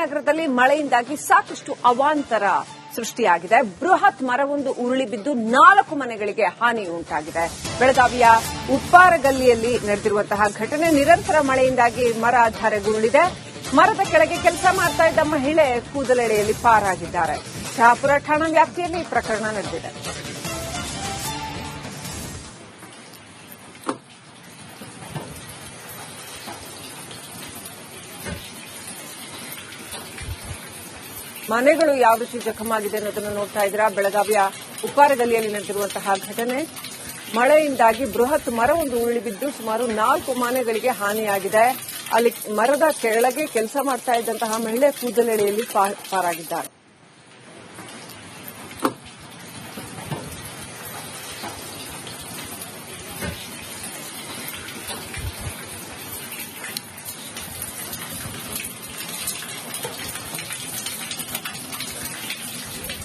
ನಗರದಲ್ಲಿ ಮಳೆಯಿಂದಾಗಿ ಸಾಕಷ್ಟು ಅವಾಂತರ ಸೃಷ್ಟಿಯಾಗಿದೆ. ಬೃಹತ್ ಮರವೊಂದು ಉರುಳಿ ಬಿದ್ದು 4 ಮನೆಗಳಿಗೆ ಹಾನಿ ಉಂಟಾಗಿದೆ. ಬೆಳಗಾವಿಯ ಉಪ್ಪಾರ ಗಲ್ಲಿಯಲ್ಲಿ ನಡೆದಿರುವಂತಹ ಘಟನೆ. ನಿರಂತರ ಮಳೆಯಿಂದಾಗಿ ಮರ ಧರೆಗುರುಳಿದೆ. ಮರದ ಕೆಳಗೆ ಕೆಲಸ ಮಾಡ್ತಾ ಇದ್ದ ಮಹಿಳೆ ಕೂದಲೆಳೆಯಲ್ಲಿ ಪಾರಾಗಿದ್ದಾರೆ. ಶಹಾಪುರ ಠಾಣಾ ವ್ಯಾಪ್ತಿಯಲ್ಲಿ ಪ್ರಕರಣ ನಡೆದಿದೆ. ಮನೆಗಳು ಯಾವ ರೀತಿ ಜಖಮಾಗಿದೆ ಅನ್ನೋದನ್ನು ನೋಡ್ತಾ ಇದ್ದೀರಾ. ಬೆಳಗಾವಿಯ ಉಪ್ಪಾರ ಗಲ್ಲಿಯಲ್ಲಿ ನಡೆದಿರುವಂತಹ ಘಟನೆ. ಮಳೆಯಿಂದಾಗಿ ಬೃಹತ್ ಮರವೊಂದು ಉರುಳಿ ಬಿದ್ದು ಸುಮಾರು 4 ಮನೆಗಳಿಗೆ ಹಾನಿಯಾಗಿದೆ. ಅಲ್ಲಿ ಮರದ ಕೆಳಗೆ ಕೆಲಸ ಮಾಡ್ತಾ ಇದ್ದಂತಹ ಮಹಿಳೆ ಕೂದಲೆಳೆಯಲ್ಲಿ ಪಾರಾಗಿದ್ದಾರೆ.